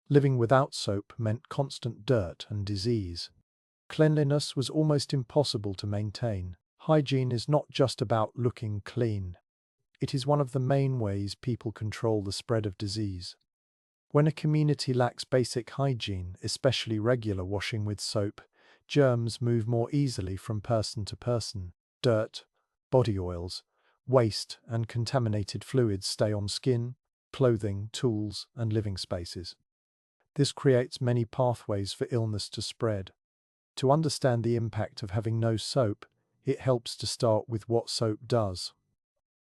Living without soap meant constant dirt and disease. Cleanliness was almost impossible to maintain. Hygiene is not just about looking clean. It is one of the main ways people control the spread of disease. When a community lacks basic hygiene, especially regular washing with soap, germs move more easily from person to person. Dirt, body oils, waste, and contaminated fluids stay on skin, clothing, tools, and living spaces. This creates many pathways for illness to spread. To understand the impact of having no soap, it helps to start with what soap does.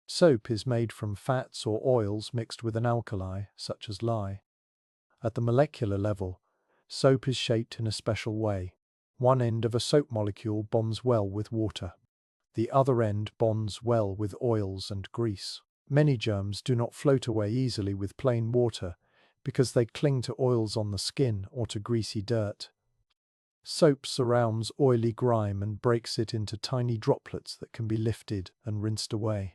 Soap is made from fats or oils mixed with an alkali, such as lye. At the molecular level, soap is shaped in a special way. One end of a soap molecule bonds well with water. The other end bonds well with oils and grease. Many germs do not float away easily with plain water because they cling to oils on the skin or to greasy dirt. Soap surrounds oily grime and breaks it into tiny droplets that can be lifted and rinsed away.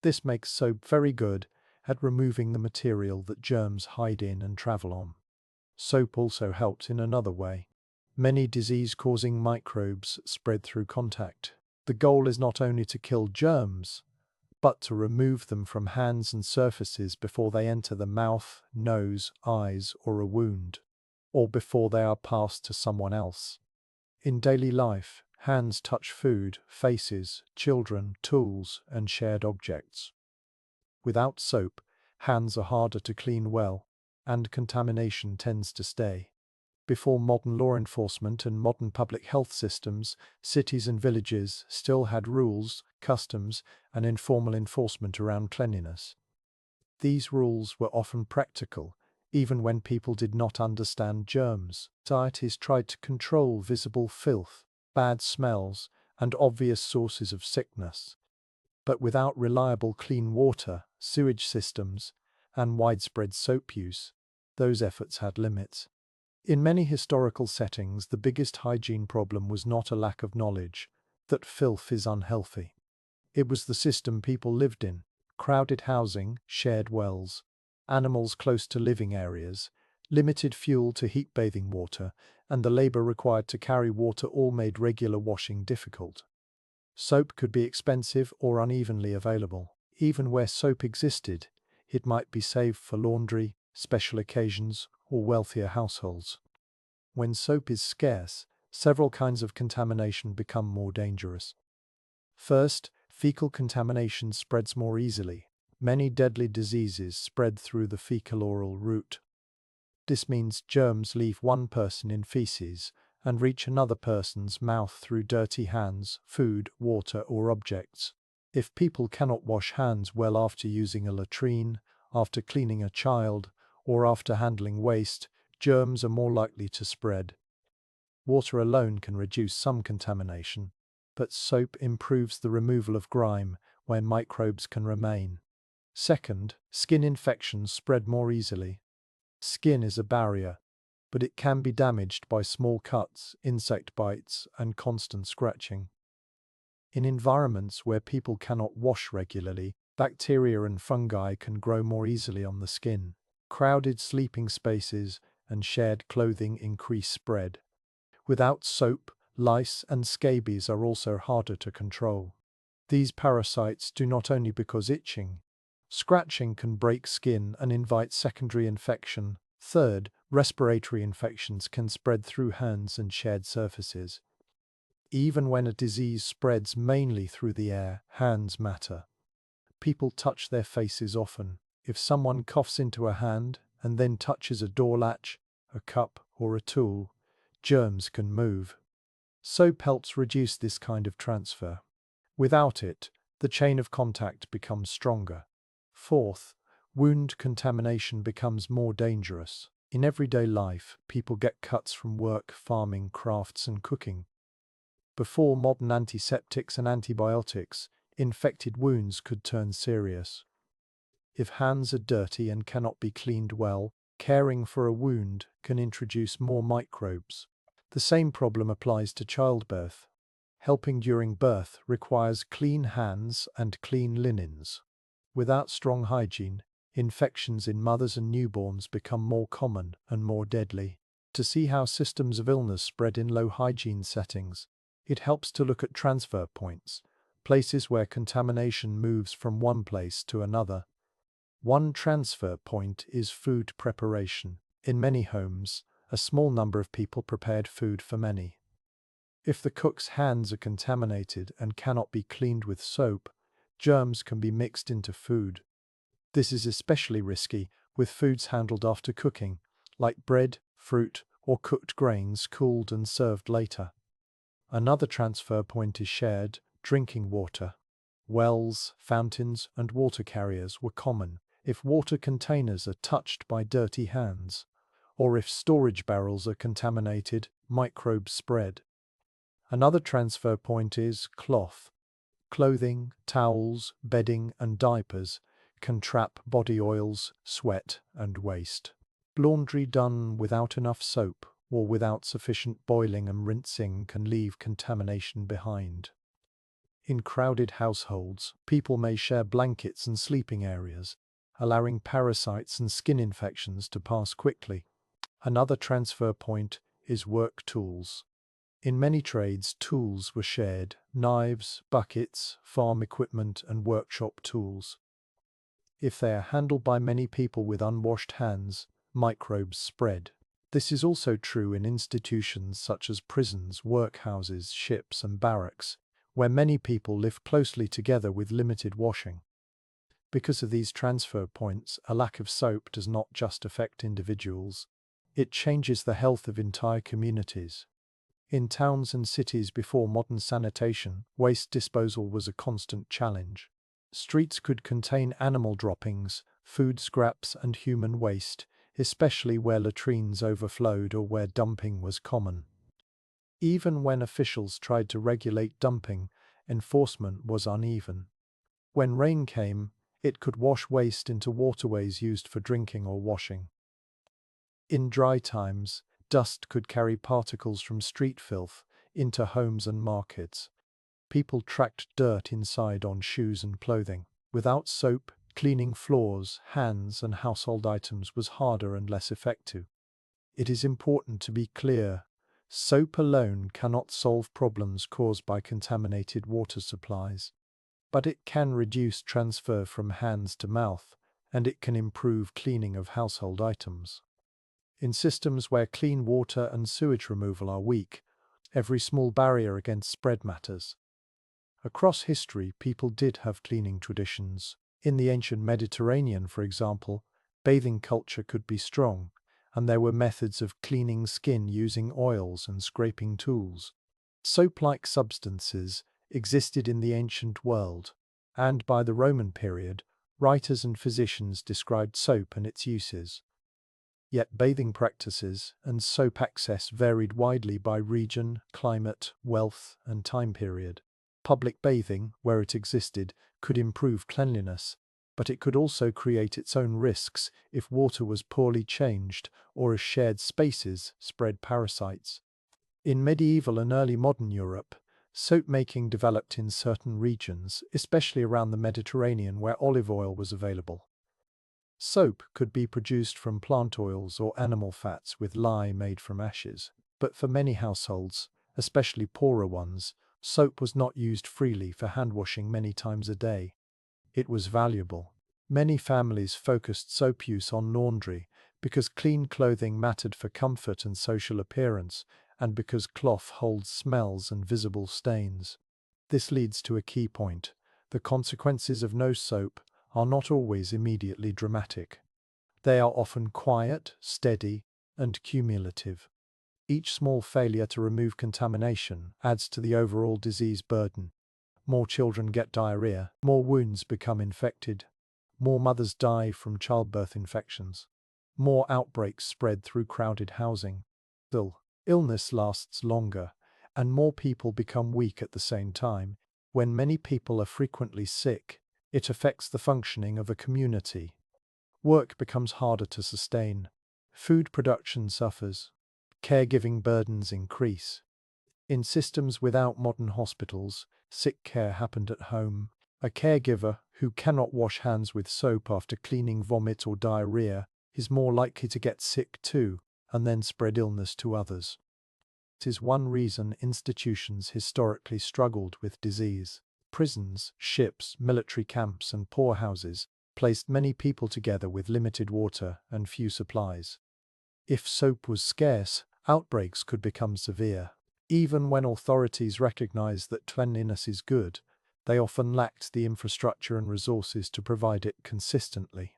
This makes soap very good at removing the material that germs hide in and travel on. Soap also helps in another way. Many disease-causing microbes spread through contact. The goal is not only to kill germs, but to remove them from hands and surfaces before they enter the mouth, nose, eyes, or a wound, or before they are passed to someone else. In daily life, hands touch food, faces, children, tools, and shared objects. Without soap, hands are harder to clean well, and contamination tends to stay. Before modern law enforcement and modern public health systems, cities and villages still had rules, customs, and informal enforcement around cleanliness. These rules were often practical, even when people did not understand germs. Societies tried to control visible filth, bad smells, and obvious sources of sickness. But without reliable clean water, sewage systems, and widespread soap use, those efforts had limits. In many historical settings, the biggest hygiene problem was not a lack of knowledge that filth is unhealthy. It was the system people lived in: crowded housing, shared wells, animals close to living areas, limited fuel to heat bathing water, and the labor required to carry water all made regular washing difficult. Soap could be expensive or unevenly available. Even where soap existed, it might be saved for laundry, special occasions, or wealthier households. When soap is scarce, several kinds of contamination become more dangerous. First, fecal contamination spreads more easily. Many deadly diseases spread through the fecal-oral route. This means germs leave one person in feces and reach another person's mouth through dirty hands, food, water, or objects. If people cannot wash hands well after using a latrine, after cleaning a child, or after handling waste, germs are more likely to spread. Water alone can reduce some contamination, but soap improves the removal of grime where microbes can remain. Second, skin infections spread more easily. Skin is a barrier, but it can be damaged by small cuts, insect bites, and constant scratching. In environments where people cannot wash regularly, bacteria and fungi can grow more easily on the skin. Crowded sleeping spaces and shared clothing increase spread. Without soap, lice and scabies are also harder to control. These parasites do not only cause itching. Scratching can break skin and invite secondary infection. Third, respiratory infections can spread through hands and shared surfaces. Even when a disease spreads mainly through the air, hands matter. People touch their faces often. If someone coughs into a hand and then touches a door latch, a cup, or a tool, germs can move. Soap helps reduce this kind of transfer. Without it, the chain of contact becomes stronger. Fourth, wound contamination becomes more dangerous. In everyday life, people get cuts from work, farming, crafts, and cooking. Before modern antiseptics and antibiotics, infected wounds could turn serious. If hands are dirty and cannot be cleaned well, caring for a wound can introduce more microbes. The same problem applies to childbirth. Helping during birth requires clean hands and clean linens. Without strong hygiene, infections in mothers and newborns become more common and more deadly. To see how systems of illness spread in low hygiene settings, it helps to look at transfer points, places where contamination moves from one place to another. One transfer point is food preparation. In many homes, a small number of people prepared food for many. If the cook's hands are contaminated and cannot be cleaned with soap, germs can be mixed into food. This is especially risky with foods handled after cooking, like bread, fruit, or cooked grains cooled and served later. Another transfer point is shared drinking water. Wells, fountains, and water carriers were common. If water containers are touched by dirty hands, or if storage barrels are contaminated, microbes spread. Another transfer point is cloth. Clothing, towels, bedding, and diapers can trap body oils, sweat, and waste. Laundry done without enough soap or without sufficient boiling and rinsing can leave contamination behind. In crowded households, people may share blankets and sleeping areas, allowing parasites and skin infections to pass quickly. Another transfer point is work tools. In many trades, tools were shared: knives, buckets, farm equipment, and workshop tools. If they are handled by many people with unwashed hands, microbes spread. This is also true in institutions such as prisons, workhouses, ships, and barracks, where many people live closely together with limited washing. Because of these transfer points, a lack of soap does not just affect individuals, it changes the health of entire communities. In towns and cities before modern sanitation, waste disposal was a constant challenge. Streets could contain animal droppings, food scraps, and human waste, especially where latrines overflowed or where dumping was common. Even when officials tried to regulate dumping, enforcement was uneven. When rain came, it could wash waste into waterways used for drinking or washing. In dry times, dust could carry particles from street filth into homes and markets. People tracked dirt inside on shoes and clothing. Without soap, cleaning floors, hands, and household items was harder and less effective. It is important to be clear: soap alone cannot solve problems caused by contaminated water supplies. But it can reduce transfer from hands to mouth, and it can improve cleaning of household items. In systems where clean water and sewage removal are weak, every small barrier against spread matters. Across history, people did have cleaning traditions. In the ancient Mediterranean, for example, bathing culture could be strong, and there were methods of cleaning skin using oils and scraping tools. Soap-like substances existed in the ancient world, and by the Roman period, writers and physicians described soap and its uses. Yet bathing practices and soap access varied widely by region, climate, wealth, and time period. Public bathing, where it existed, could improve cleanliness, but it could also create its own risks if water was poorly changed or as shared spaces spread parasites. In medieval and early modern Europe, soap making developed in certain regions, especially around the Mediterranean where olive oil was available. Soap could be produced from plant oils or animal fats with lye made from ashes, but for many households, especially poorer ones, soap was not used freely for hand washing many times a day. It was valuable. Many families focused soap use on laundry because clean clothing mattered for comfort and social appearance, and because cloth holds smells and visible stains. This leads to a key point: the consequences of no soap are not always immediately dramatic. They are often quiet, steady, and cumulative. Each small failure to remove contamination adds to the overall disease burden. More children get diarrhea, more wounds become infected, more mothers die from childbirth infections, more outbreaks spread through crowded housing. Still, illness lasts longer, and more people become weak at the same time. When many people are frequently sick, it affects the functioning of a community. Work becomes harder to sustain. Food production suffers. Caregiving burdens increase. In systems without modern hospitals, sick care happened at home. A caregiver who cannot wash hands with soap after cleaning vomit or diarrhea is more likely to get sick too and then spread illness to others. It is one reason institutions historically struggled with disease. Prisons, ships, military camps, and poorhouses placed many people together with limited water and few supplies. If soap was scarce, outbreaks could become severe. Even when authorities recognized that cleanliness is good, they often lacked the infrastructure and resources to provide it consistently.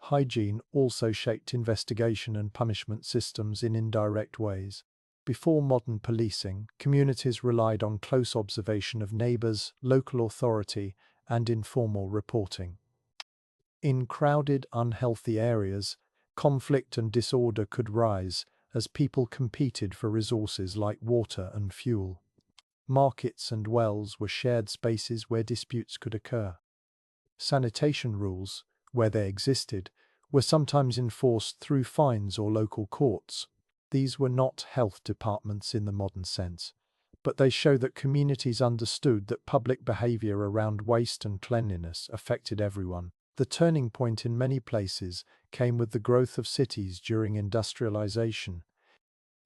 Hygiene also shaped investigation and punishment systems in indirect ways. Before modern policing, communities relied on close observation of neighbors, local authority, and informal reporting. In crowded, unhealthy areas, conflict and disorder could rise as people competed for resources like water and fuel. Markets and wells were shared spaces where disputes could occur. Sanitation rules, where they existed, were sometimes enforced through fines or local courts. These were not health departments in the modern sense, but they show that communities understood that public behavior around waste and cleanliness affected everyone. The turning point in many places came with the growth of cities during industrialization.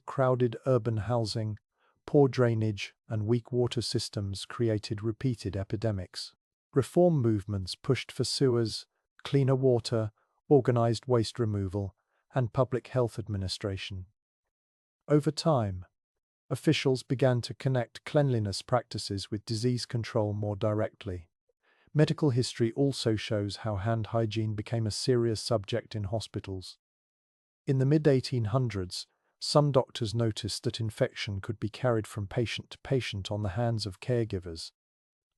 Crowded urban housing, poor drainage, and weak water systems created repeated epidemics. Reform movements pushed for sewers, cleaner water, organized waste removal, and public health administration. Over time, officials began to connect cleanliness practices with disease control more directly. Medical history also shows how hand hygiene became a serious subject in hospitals. In the mid-1800s, some doctors noticed that infection could be carried from patient to patient on the hands of caregivers.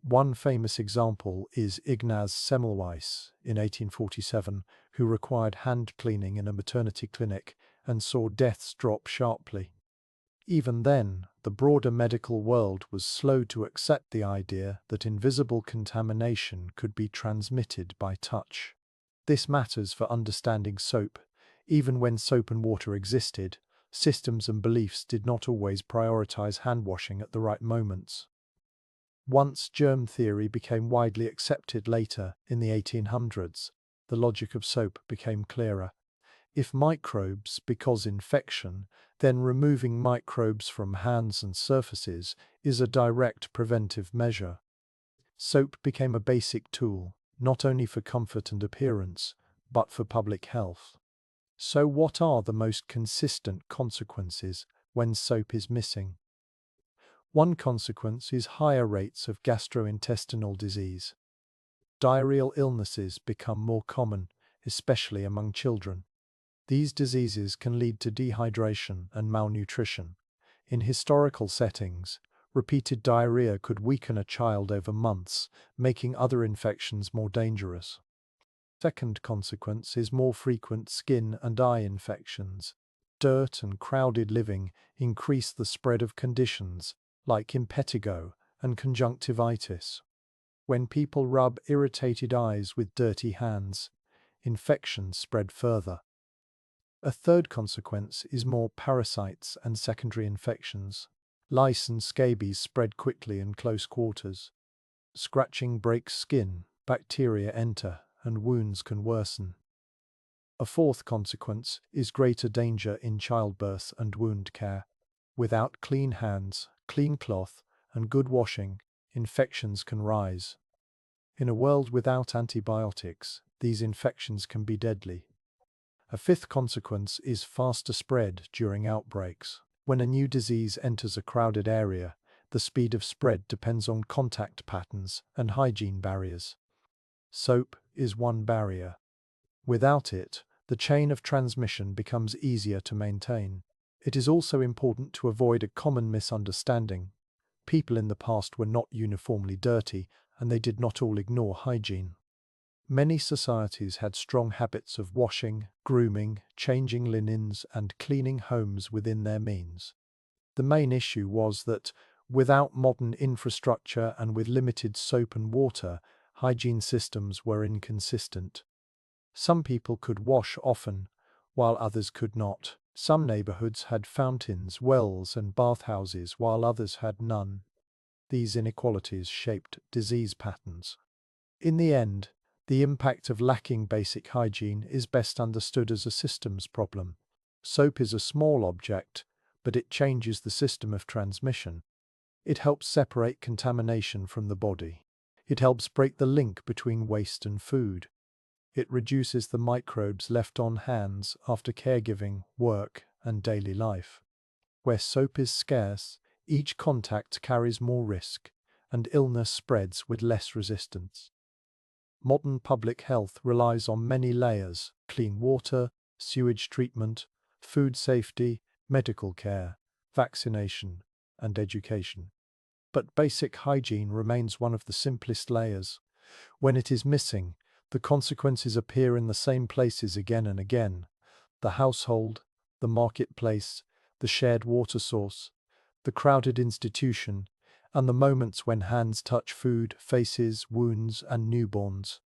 One famous example is Ignaz Semmelweis in 1847, who required hand cleaning in a maternity clinic and saw deaths drop sharply. Even then, the broader medical world was slow to accept the idea that invisible contamination could be transmitted by touch. This matters for understanding soap. Even when soap and water existed, systems and beliefs did not always prioritize hand washing at the right moments. Once germ theory became widely accepted later, in the 1800s, the logic of soap became clearer. If microbes cause infection, then removing microbes from hands and surfaces is a direct preventive measure. Soap became a basic tool, not only for comfort and appearance, but for public health. So what are the most consistent consequences when soap is missing? One consequence is higher rates of gastrointestinal disease. Diarrheal illnesses become more common, especially among children. These diseases can lead to dehydration and malnutrition. In historical settings, repeated diarrhea could weaken a child over months, making other infections more dangerous. Second consequence is more frequent skin and eye infections. Dirt and crowded living increase the spread of conditions like impetigo and conjunctivitis. When people rub irritated eyes with dirty hands, infections spread further. A third consequence is more parasites and secondary infections. Lice and scabies spread quickly in close quarters. Scratching breaks skin, bacteria enter, and wounds can worsen. A fourth consequence is greater danger in childbirth and wound care. Without clean hands, clean cloth, and good washing, infections can rise. In a world without antibiotics, these infections can be deadly. A fifth consequence is faster spread during outbreaks. When a new disease enters a crowded area, the speed of spread depends on contact patterns and hygiene barriers. Soap is one barrier. Without it, the chain of transmission becomes easier to maintain. It is also important to avoid a common misunderstanding. People in the past were not uniformly dirty, and they did not all ignore hygiene. Many societies had strong habits of washing, grooming, changing linens, and cleaning homes within their means. The main issue was that, without modern infrastructure and with limited soap and water, hygiene systems were inconsistent. Some people could wash often, while others could not. Some neighborhoods had fountains, wells, and bathhouses, while others had none. These inequalities shaped disease patterns. In the end, the impact of lacking basic hygiene is best understood as a systems problem. Soap is a small object, but it changes the system of transmission. It helps separate contamination from the body. It helps break the link between waste and food. It reduces the microbes left on hands after caregiving, work, and daily life. Where soap is scarce, each contact carries more risk, and illness spreads with less resistance. Modern public health relies on many layers: clean water, sewage treatment, food safety, medical care, vaccination, and education. But basic hygiene remains one of the simplest layers. When it is missing, the consequences appear in the same places again and again: the household, the marketplace, the shared water source, the crowded institution, and the moments when hands touch food, faces, wounds, and newborns.